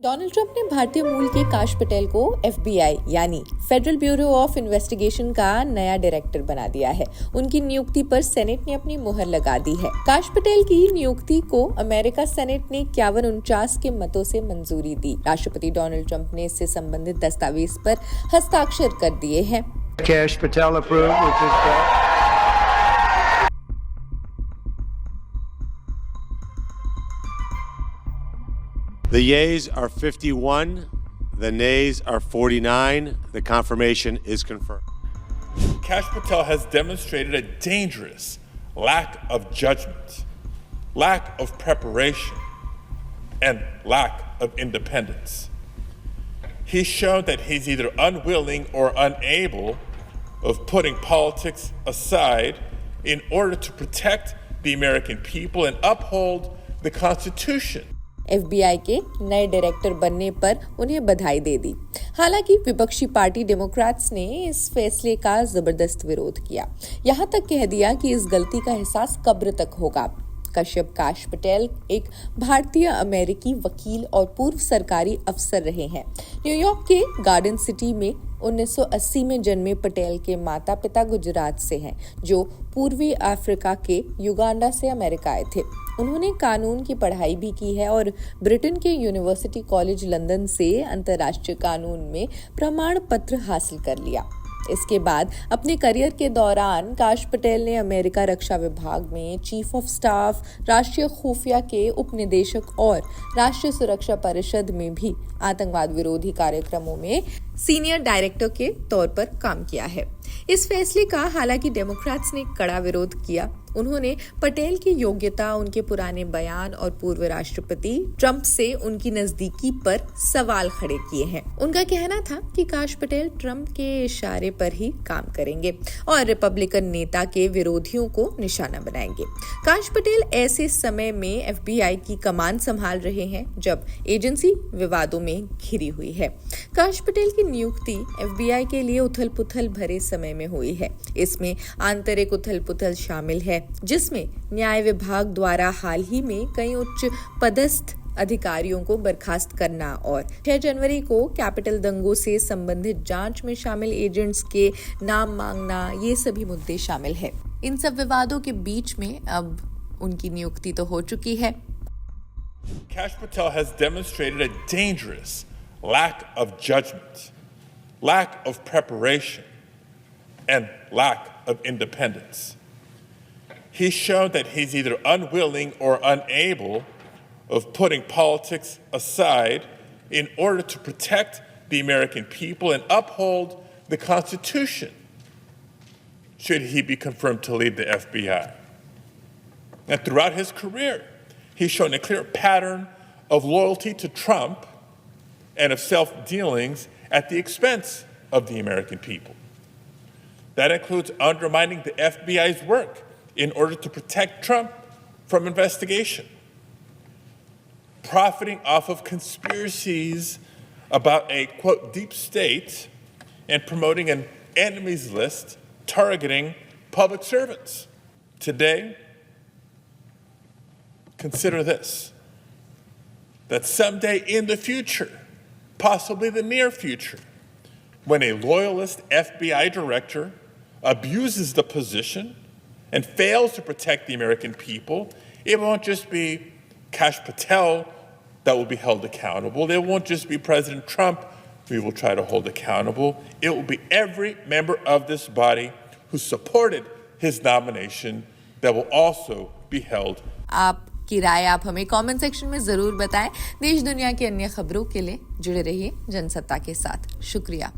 Donald Trump ने भारतीय मूल के काश पटेल को FBI यानी फेडरल ब्यूरो ऑफ इन्वेस्टिगेशन का नया डायरेक्टर बना दिया है। उनकी नियुक्ति पर सेनेट ने अपनी मुहर लगा दी है। काश पटेल की नियुक्ति को अमेरिका सेनेट ने 51-49 के मतों से मंजूरी दी। राष्ट्रपति डोनाल्ड ट्रंप ने इससे संबंधित दस्तावेज पर हस्ताक्षर कर दिए हैं। Kash Patel approved, which is great. The yeas are 51, the nays are 49. The confirmation is confirmed. Kash Patel has demonstrated a dangerous lack of judgment, lack of preparation, and lack of independence. He's shown that he's either unwilling or unable of putting politics aside in order to protect the American people and uphold the Constitution. FBI के नए director बनने पर उन्हें बधाई दे दी। हालांकि विपक्षी party Democrats ने इस फैसले का जबरदस्त विरोध किया, यहाँ तक कह दिया कि इस गलती का एहसास कब्र तक होगा। कश्यप काश पटेल एक भारतीय अमेरिकी वकील और पूर्व सरकारी अफसर रहे हैं। न्यूयॉर्क के गार्डन सिटी में 1980 में जन्मे पटेल के माता पिता गुजरात से हैं, जो पूर्वी अफ्रीका के युगांडा से अमेरिका आए थे। उन्होंने कानून की पढ़ाई भी की है और ब्रिटेन के यूनिवर्सिटी कॉलेज लंदन से अंतर्राष्ट्रीय कानून में प्रमाण पत्र हासिल कर लिया। इसके बाद अपने करियर के दौरान काश पटेल ने अमेरिका रक्षा विभाग में चीफ ऑफ स्टाफ, राष्ट्रीय खुफिया के उपनिदेशक और राष्ट्रीय सुरक्षा परिषद में भी आतंकवाद विरोधी कार्यक्रमों में सीनियर डायरेक्टर के तौर पर काम किया है। इस फैसले का हालांकि डेमोक्रेट्स ने कड़ा विरोध किया। उन्होंने पटेल की योग्यता, उनके पुराने बयान और पूर्व राष्ट्रपति ट्रंप से उनकी नजदीकी पर सवाल खड़े किए हैं। उनका कहना था कि काश पटेल ट्रंप के इशारे पर ही काम करेंगे और रिपब्लिकन नेता के विरोधियों को निशाना बनाएंगे। काश पटेल ऐसे समय में FBI की कमान संभाल रहे हैं जब एजेंसी विवादों में घिरी हुई है। काश पटेल की नियुक्ति FBI के लिए उथल-पुथल भरे समय में हुई है। इसमें आंतरिक उथल-पुथल शामिल है, जिसमें न्याय विभाग द्वारा हाल ही में कई उच्च पदस्थ अधिकारियों को बर्खास्त करना और 6 जनवरी को कैपिटल दंगों से संबंधित जांच में शामिल एजेंट्स के नाम मांगना, ये सभी मुद्दे शामिल है। इन सब विवादों के बीच में अब उनकी नियुक्ति तो हो चुकी है। Kash Patel has demonstrated a dangerous lack of judgment, lack of preparation, and lack of independence. He's shown that he's either unwilling or unable of putting politics aside in order to protect the American people and uphold the Constitution, should he be confirmed to lead the FBI. And throughout his career, he's shown a clear pattern of loyalty to Trump and of self-dealings at the expense of the American people. That includes undermining the FBI's work in order to protect Trump from investigation, profiting off of conspiracies about a, quote, deep state, and promoting an enemies list targeting public servants. Today, consider this, that someday in the future, possibly the near future, when a loyalist FBI director abuses the position and fails to protect the American people, it won't just be Kash Patel that will be held accountable. It won't just be President Trump we will try to hold accountable. It will be every member of this body who supported his nomination that will also be held. आपकी राय आप हमें comment section में जरूर बताएं। देश दुनिया की अन्य खबरों के लिए जुड़े रहिए जनसत्ता के साथ। शुक्रिया।